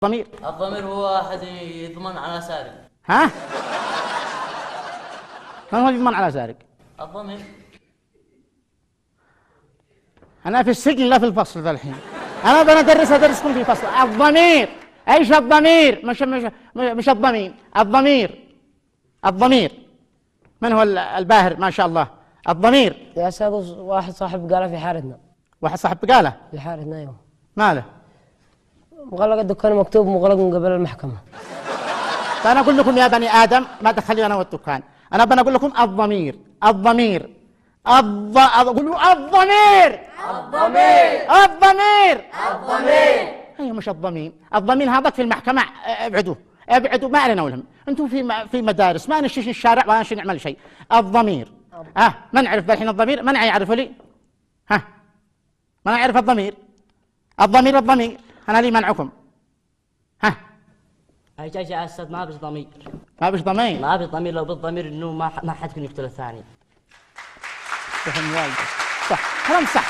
ضمير. الضمير هو أحد يضمن على سارق. ها؟ من هو يضمن على سارق؟ الضمير. أنا في السجن لا في الفصل ذا الحين. أنا أدرسكم في فصل. الضمير. إيش الضمير؟ مش الضمين. الضمير. من هو الباهر ما شاء الله؟ الضمير. يا أستاذ واحد صاحب قاله في حارتنا. واحد صاحب قاله؟ في حارتنا أيوه. ماله؟ مغلق الدكان مكتوب مغلق من قبل المحكمة. فأنا أقول لكم يا بني آدم ما دخلني أنا والدكان. أنا بنقول لكم الضمير. قولوا الضمير. هي مش الضمين. الضمين هذاك في المحكمة. ابعدوا ما علينا ولهم. أنتم في مدارس ما نشيش الشارع ولا نعمل شيء. الضمير. من يعرف الحين الضمير؟ من يعرف لي؟ من يعرف الضمير؟ الضمير أنا لي منعكم. أي يا أستاذ ما بش ضمير. ما بش ضمير لو بالضمير إنه ما حد يكون يقتل الثاني. صح كلام صح.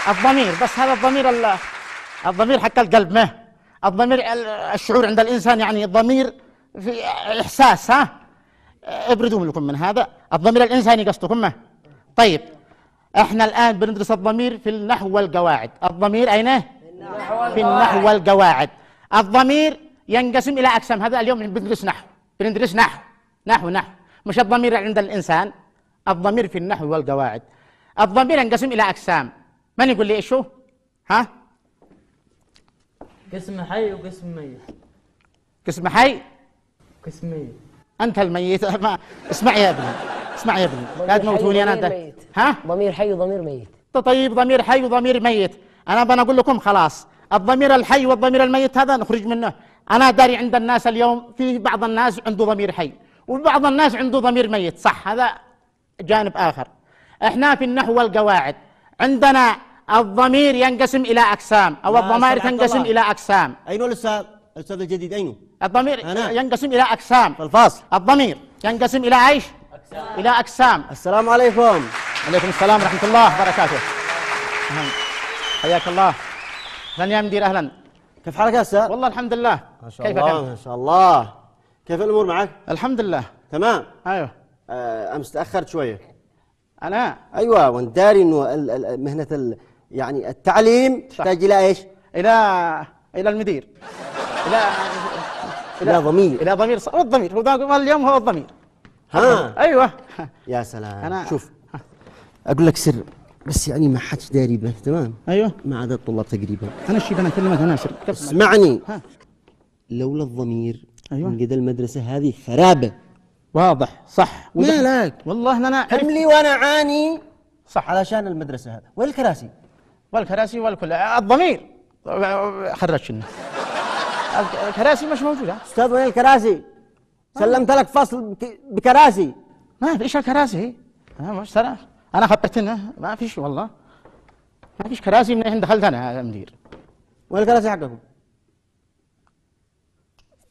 الضمير بس هذا الضمير حق القلب ما الضمير الشعور عند الإنسان يعني الضمير في إحساس. ابردوا لكم من هذا الضمير الإنساني قصدكم ما. طيب احنا الآن بندرس الضمير في النحو والقواعد. الضمير أين؟ في النحو والقواعد. الضمير ينقسم إلى أقسام. هذا اليوم بندرس نحو مش الضمير عند الإنسان. الضمير في النحو والقواعد. الضمير ينقسم إلى أقسام. من يقول لي إيش هو؟ قسم حي وقسم ميت. قسم حي. قسم ميت. أنت الميت. اسمع يا ابني لا تموتوني أنا. ضمير حي وضمير ميت. طيب ضمير حي وضمير ميت. أنا بنقول لكم خلاص الضمير الحي والضمير الميت هذا نخرج منه. أنا داري عند الناس اليوم في بعض الناس عنده ضمير حي وبعض الناس عنده ضمير ميت. صح هذا جانب آخر. احنا في النحو والقواعد عندنا الضمير ينقسم إلى أقسام أو الضمائر تنقسم إلى أقسام. أين الأستاذ الجديد أين؟ الضمير ينقسم إلى أقسام. الفاصل. الضمير ينقسم إلى إيش؟ إلى أقسام. السلام عليكم. عليكم السلام ورحمة الله وبركاته. حياك الله. أهلا يا مدير. أهلا. كيف حالك يا أستاذ؟ والله الحمد لله. ما شاء الله ما شاء الله. كيف الأمور معك؟ الحمد لله تمام. أيوه. أمس تأخرت شوية. أنا أيوة وأنت داري إنه مهنة يعني التعليم تحتاج إلى إيش؟ إلى المدير. إلى ضمير. إلى ضمير. الضمير هو اليوم هو الضمير. أيوه. يا سلام. شوف أقول لك سر بس يعني ما حدش داري به. تمام. أيوه. ما عدا الطلاب تقريبا. أنا الشيء أنا كلمة أنا سر. اسمعني. لولا الضمير أيوه. من قد المدرسة هذه خرابة. واضح. صح. ما لك والله أنا حملي وأنا عاني. صح. علشان المدرسة هذا. وين الكراسي؟ والكراسي والكل. الضمير خرجنا. الكراسي مش موجودة. أستاذ وين الكراسي؟ سلمت لك فصل بكراسي. ما فيش الكراسي. مش ترى أنا خبرتنا ما فيش والله. ما فيش كراسي من حين دخلت أنا يا مدير. وين الكراسي حقكم؟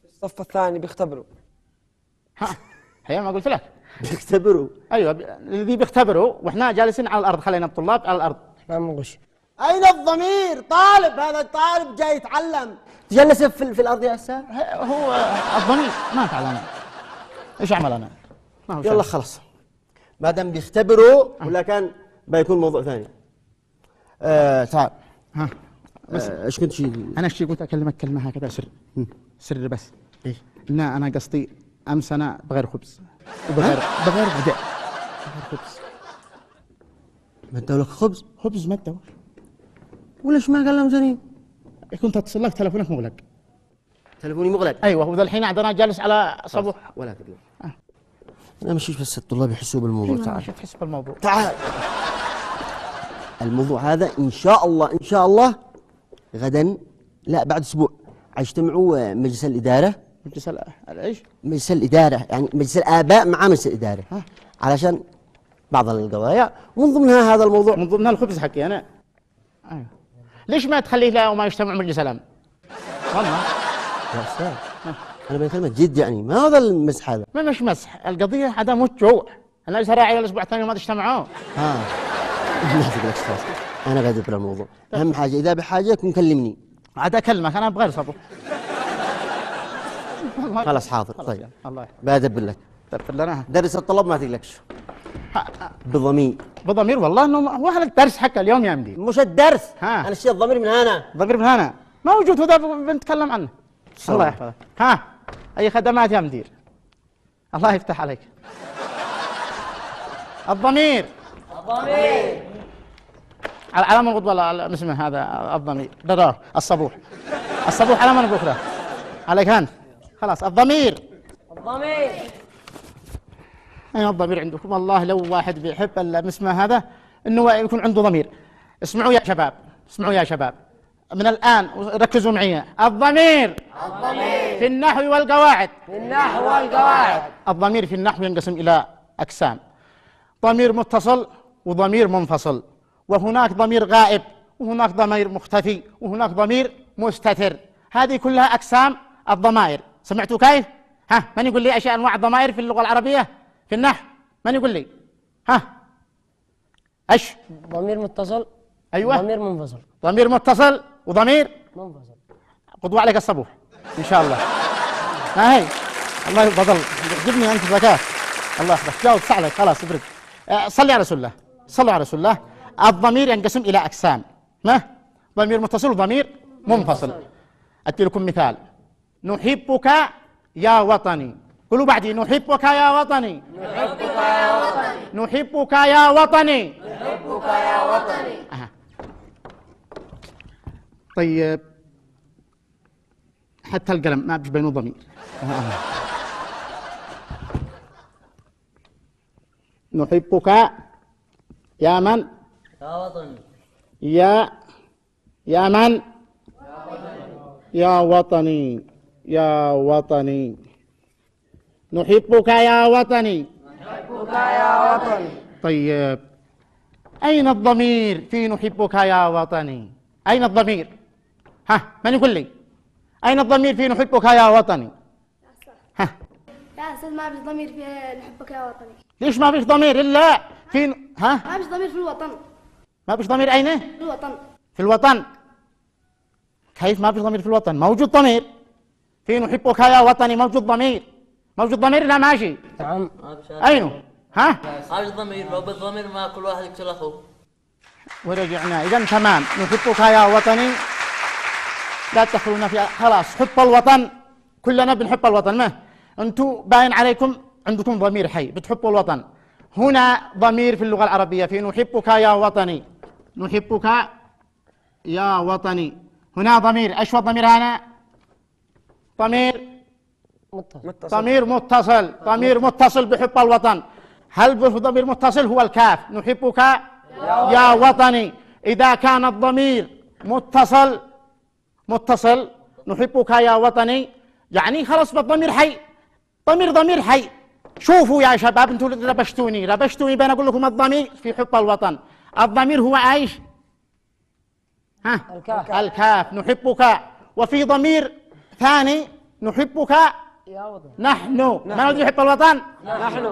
الصف الثاني بيختبروا. هي ما قلت لك. بيختبروا. أيوة الذي بيختبروا وإحنا جالسين على الأرض. خلينا الطلاب على الأرض. ما منغش. أين الضمير؟ طالب هذا الطالب جاي يتعلم. تجلس في الأرض يا أستاذ؟ هو الضمير ما فعل أنا. إيش أعمل أنا؟ يلا خلاص. ما دام بيختبروا ولا كان بيكون موضوع ثاني. تعال. ايش كنت شيء؟ أنا قلت أكلمك كلمة هكذا سر بس. إيش؟ أنا قصدي أمس أنا بغير خبز بغير غداء. بغير خبز. ما ادوا لك خبز؟ خبز ما ادوا. وليش ما قال لهم زين؟ كنت أتصل لك تلفونك مغلق. تلفوني مغلق؟ أيوه وذا الحين عندنا جالس على صبوح. ولا تقلق. أنا مشيش بس الطلاب يحسوا بالموضوع. تعال. شوف تحس بالموضوع. تعال. الموضوع هذا إن شاء الله غدا لا بعد أسبوع يجتمعوا مجلس الإدارة. مجلس إيش؟ مجلس الإدارة يعني مجلس الآباء مع مجلس الإدارة. علشان بعض القضايا ومن ضمنها هذا الموضوع. من ضمنها الخبز حقي أنا. أيوه. ليش ما تخليه لا وما يجتمع مجلس الأمن؟ والله. يا أستاذ أنا بكلمك جد يعني ما هذا المسح هذا. ما مش مسح القضية هذا موت جوع. أنا لسه راعي الأسبوع الثاني ما تجتمعوا. لا تقلق خلاص أنا قادر بالموضوع. أهم حاجة إذا بحاجة يكون كلمني. عاد أكلمك أنا بغير صبر. خلاص حاضر. طيب الله يحفظك. بأدب لك تغفر لنا. درس الطلب ما تقلقش بضمير. بضمير والله انه هو هذا الدرس حق اليوم يا مدير. مش الدرس، ها. أنا الشيء الضمير من هنا. ضمير من هنا موجود، هذا بنتكلم عنه. الله يحفظك. ها، اي خدمات يا مدير؟ الله يفتح عليك. الضمير علامة الغدوة ولا اسمه هذا الضمير؟ لا الصبوح. الصبوح علامة بكرة عليك هان. خلاص الضمير. أين الضمير عندكم؟ والله لو واحد بيحب اسمه هذا انه يكون عنده ضمير. اسمعوا يا شباب، اسمعوا يا شباب من الآن ركزوا معي. الضمير في النحو والقواعد. الضمير في النحو ينقسم إلى أقسام: ضمير متصل وضمير منفصل، وهناك ضمير غائب، وهناك ضمير مختفي، وهناك ضمير مستتر. هذه كلها أقسام الضمائر. سمعتوا كيف؟ ها، من يقول لي أشياء أنواع الضمائر في اللغة العربية في النحو؟ من يقول لي؟ ها، ايش؟ ضمير متصل. أيوة. ضمير منفصل. ضمير متصل وضمير منفصل. قدوة عليك الصبوح إن شاء الله. ما هي الله يفضل جبني أنت ذكاء. الله يحفظك. جاوب سعلك خلاص ابرد. صلي على رسول الله، صلوا على رسول الله. الضمير ينقسم إلى أقسام: ما؟ ضمير متصل وضمير منفصل. أدي لكم مثال: نحبك يا وطني. قولوا بعدي: نحبك يا وطني. نحبك يا وطني. طيب حتى القلم ما بيبينوا ضمير. نحبك يا من؟ يا وطني. يا من؟ يا وطني. يا وطني. نحبك يا وطني. طيب أين الضمير في نحبك يا وطني؟ أين الضمير؟ ها، من يقول لي؟ أين الضمير في نحبك يا وطني؟ ها، يا أستاذ ما فيش ضمير في نحبك يا وطني. ليش ما فيش ضمير إلا في ها؟ ما فيش ضمير في الوطن. ما فيش ضمير أين؟ في الوطن. في الوطن. كيف ما فيش ضمير في الوطن؟ موجود ضمير في نحبك يا وطني، موجود ضمير. موجود ضمير لا ماشي. نعم. أينه؟ ها؟ ما في ضمير، لو بالضمير ما كل واحد يقتل أخوه. ورجعنا إذا تمام. نحبك يا وطني لا تدخلونا فيها. خلاص حب الوطن، كلنا بنحب الوطن. ما أنتم باين عليكم عندكم ضمير حي بتحبوا الوطن. هنا ضمير في اللغة العربية في نحبك يا وطني. نحبك يا وطني. هنا ضمير. ايش هو الضمير هنا؟ ضمير ضمير متصل. ضمير متصل بحب الوطن. هل ضمير متصل هو الكاف؟ نحبك يا وطني. إذا كان الضمير متصل نحبك يا وطني، يعني خلاص بالضمير حي. ضمير حي. شوفوا يا شباب انتم ربشتوني بين اقول لكم الضمير في حب الوطن. الضمير هو ايش؟ ها؟ الكاف. نحبك. وفي ضمير ثاني نحبك يا وطن. نحن. من الذي يحب الوطن؟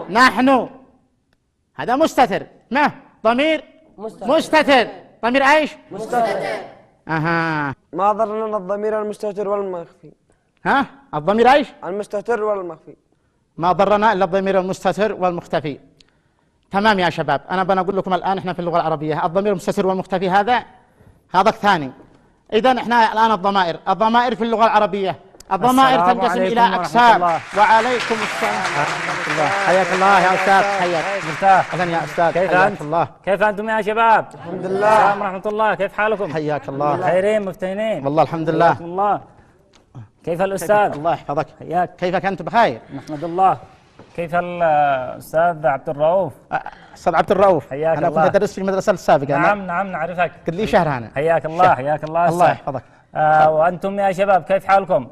نحن. هذا مستتر. ما ضمير مستتر. ضمير ايش؟ مستتر. اها. ما ضرنا الضمير المستتر والمخفي. ها؟ الضمير ايش؟ المستتر والمخفي. ما ضرنا الا الضمير المستتر والمختفي. تمام يا شباب. انا بنقول لكم الان احنا في اللغه العربيه الضمير المستتر والمختفي هذا الثاني. اذا احنا الان الضمائر في اللغه العربيه. الضمائر تنقسم الى اقسام. وعليكم السلام ورحمه الله. حياك الله يا استاذ. حياك. مرتاح. اهلا يا استاذ. كيف حياك أنت؟ الله. كيف أنتم يا شباب؟ الحمد لله. السلام ورحمة الله، كيف حالكم؟ حياك الله. خيرين مفتنين. والله الحمد لله. حياكم الله. كيف الأستاذ؟ الله يحفظك. حياك. كيفك انت؟ بخير. نحمد الله. كيف الأستاذ عبد الرؤوف؟ استاذ عبد الرؤوف. حياك انا الله. كنت ادرس في المدرسه السابقه. نعم نعرفك. قد لي شهر انا. حياك الله حياك الله. الله يحفظك. وأنتم يا شباب كيف حالكم؟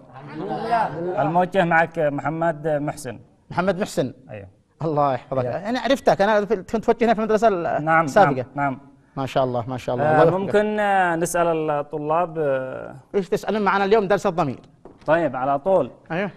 الموجه معك محمد محسن. محمد محسن. أيوه. الله يحفظك. انا عرفتك، انا كنت توجهنا في المدرسه السابقه. نعم. ما شاء الله ما شاء الله. الله يوفقك. ممكن نسأل الطلاب ايش تسالون معنا اليوم؟ درس الضمير. طيب على طول. ايوه.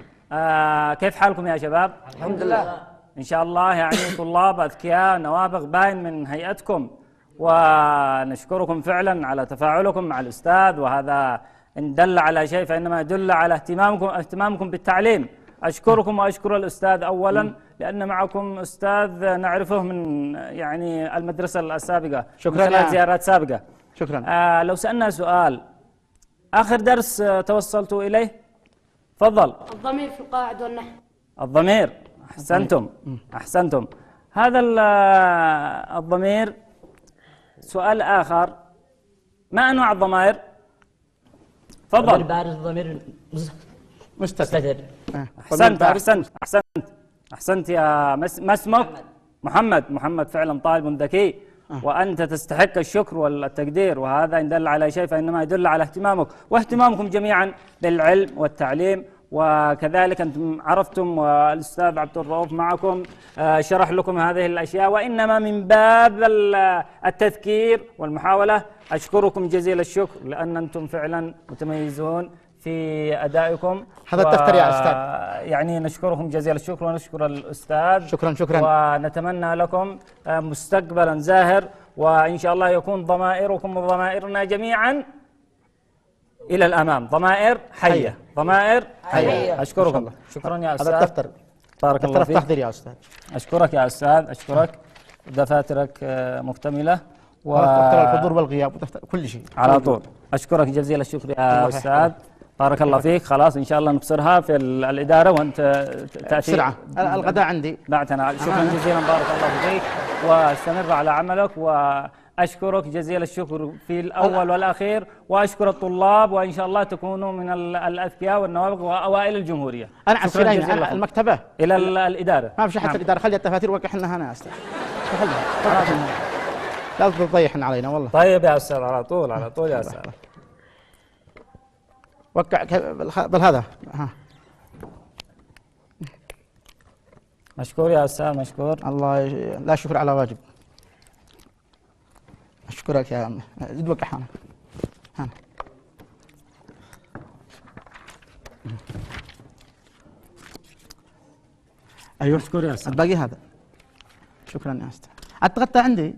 كيف حالكم يا شباب؟ الحمد لله. إن شاء الله يعني طلاب أذكياء، نوابغ باين من هيئتكم، ونشكركم فعلا على تفاعلكم مع الأستاذ، وهذا إن دل على شيء فإنما يدل على اهتمامكم بالتعليم أشكركم وأشكر الأستاذ أولا لأن معكم أستاذ نعرفه من يعني المدرسة السابقة، شكراً من خلال يا- زيارات سابقة. شكرا. لو سألنا سؤال، آخر درس توصلتوا إليه، تفضل. الضمير في القواعد والنحو. الضمير، أحسنتم أحسنتم. هذا الضمير. سؤال آخر، ما أنواع الضمائر؟ ضمير تفضل. بارز ضمير مستتر. مستتر. أحسنت أحسنت أحسنت أحسنت يا ما اسمك؟ محمد فعلا طالب ذكي، وأنت تستحق الشكر والتقدير، وهذا إن دل على شيء فإنما يدل على اهتمامك واهتمامكم جميعا بالعلم والتعليم، وكذلك أنتم عرفتم والأستاذ عبد الرؤوف معكم شرح لكم هذه الأشياء، وإنما من باب التذكير والمحاولة. أشكركم جزيل الشكر لأن أنتم فعلا متميزون في أدائكم. هذا الدفتر يا أستاذ. يعني نشكركم جزيل الشكر ونشكر الأستاذ. شكراً. ونتمنى لكم مستقبلا زاهر، وإن شاء الله يكون ضمائركم وضمائرنا جميعا إلى الأمام ضمائر حية. ضمائر حية. أشكركم. شكرا يا أستاذ. هذا الدفتر. بارك الله دفتر فيك. التحضير يا أستاذ. أشكرك يا أستاذ، أشكرك. دفاترك مكتملة دفتر الحضور والغياب ودفتر كل شيء. على طول. أشكرك جزيل الشكر يا أستاذ. بارك الله فيك. خلاص إن شاء الله نبصرها في الإدارة وأنت تأتي بسرعة. الغداء عندي. بعتنا. شكرا جزيلا، بارك الله فيك، واستمر على عملك، وأشكرك جزيل الشكر في الأول والأخير، وأشكر الطلاب، وإن شاء الله تكونوا من الأذكياء والنوابغ وأوائل الجمهورية. أنا على شكراً السلايم جزيلا على لكم. المكتبة. إلى الإدارة. ما في شيء حتى نعم. الإدارة، خلي الدفاتير وقحنا هنا يا أستاذ. لا تضيحنا علينا والله. طيب يا أستاذ، على طول على طول يا أستاذ. وقع بالهذا. ها. مشكور يا أستاذ، مشكور. الله لا شكر على واجب. أشكرك يا عمي. زد وقع هنا. هنا. أيوه. مشكور يا أستاذ. الباقي هذا. شكرا يا أستاذ. أتغطى عندي.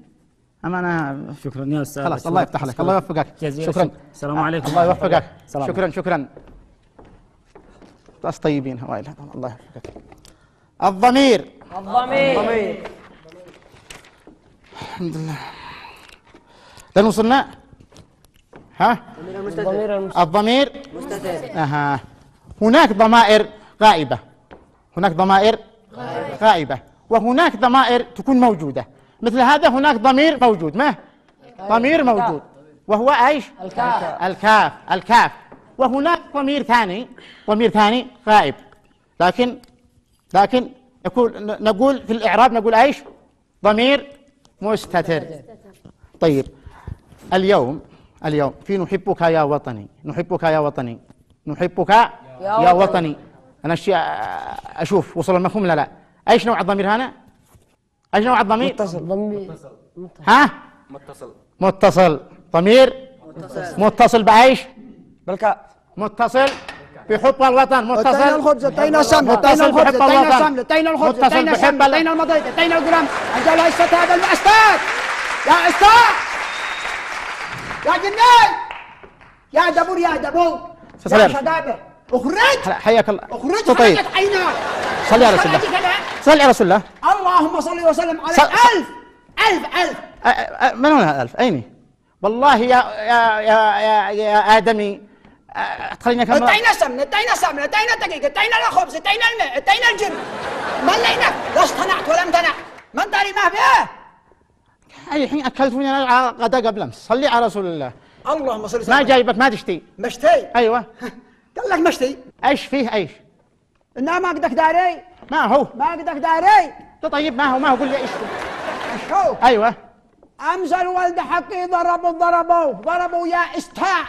أما أنا شكرا يا أستاذ. خلاص. الله يفتح عليك. الله يوفقك. جزيلا شكرا. الشكر. السلام عليكم. الله يوفقك. سلام. شكرا. ناس طيبين هواي. الله يوفقك. الضمير. ضمير. الحمد لله. لين وصلنا؟ ها؟ الضمير مستتر. أها. هناك ضمائر غائبة. هناك ضمائر غائبة، وهناك ضمائر تكون موجودة. مثل هذا هناك ضمير موجود. ما؟ ضمير موجود وهو ايش؟ الكاف. وهناك ضمير ثاني غائب، لكن نقول في الإعراب نقول ايش؟ ضمير مستتر. طيب اليوم في نحبك يا وطني. نحبك يا وطني. أنا أشوف وصل المفهوم لا لا. أيش نوع الضمير هنا؟ أيش نوع الضمير؟ ها؟ متصل. ضمير متصل بأيش؟ بالكاف. متصل بحب الوطن. متصل اتينا الخبز، اتينا السمن، اتينا متصل الخبز، بحب اتينا الوطن. السمن، اتينا الخبز، متصل اتينا بحب السمن، اتينا المضيق، اتينا القرام. انزل هسه هذا الاستاذ. يا استاذ، يا جنان، يا دبور يا شبابه، اخرج. حياك الله. اخرج طيب. حركة عينك. صلي على رسول الله. صلي على رسول الله. اللهم صل وسلم على ألف. من هنا ألف؟ أين؟ والله يا آدمي خلينا كم. اتينا سمن، اتينا سمن، اتينا دقيق، اتينا الخبز، اتينا الماء، اتينا الجبن. ما لينك؟ لا اصطنعت ولا امتنعت. من داري ما فيه؟ أي الحين أكلتوني أنا على غدا قبل أمس. صلي على رسول الله. اللهم صل وسلم. ما جايبك ما تشتي. مشتي. أيوة. قال لك مشتي. ايش فيه ايش؟ انها ما قدك داري. ما هو داري. طيب ما هو قول لي ايش شو؟ ايوه. امس الولد حقي ضربوا يا استاء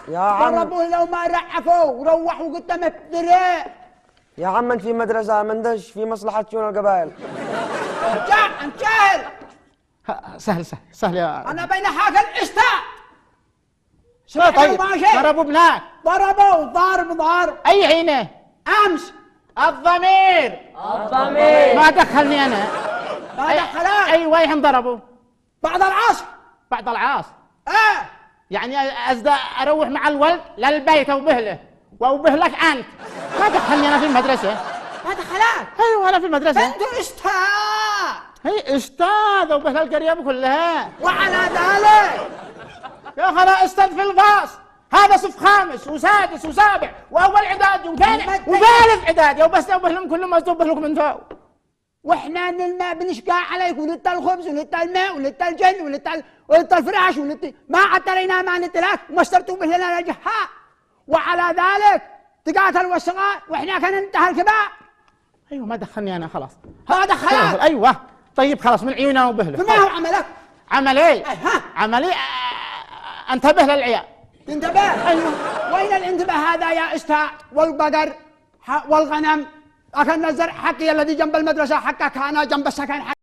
يا عم. ضربوه لو ما رعفوا وروحوا قدام الدري. يا عم انت في مدرسة مندش في مصلحة شؤون القبائل. انت جاهل. سهل يا انا بين حاجة الاستاء. طيب ضربوا ابنائك. ضربوا ضرب. اي عينه؟ امس. الضمير ما دخلني انا. ما دخلك. اي وين ضربوا؟ بعد العصر. بعد العصر. ايه يعني أزدا اروح مع الولد للبيت وبهله لك انت. ما دخلني انا في المدرسه. ما دخلك. ايوه انا في المدرسه. انت استاذ. هي استاذ وبهل القريه كلها. وعلى ذلك يا اخي انا استاذ في الفاصل، هذا صف خامس وسادس وسابع واول اعدادي وثاني وثالث اعدادي وبس لهم كلهم مصدوب لكم انتوا. واحنا بنشقى عليك ولت الخبز ولت الماء ولت الجن ولت الفراش ما عطرينا ما نتلك وما اشترتوا به لنا الجحاء. وعلى ذلك تقاتل والصغار واحنا كان ننتهى الكبار. ايوه ما دخلني انا خلاص. هذا خلاص. ايوه طيب خلاص من عيوننا وبهله. فما هو عملك؟ عملي عملي انتبه للعيال. تنتبه. ايوه. وين الانتباه هذا يا استاذ؟ والبقر والغنم. أكلنا الزرع حقي الذي جنب المدرسة حقك أنا جنب السكن حقي.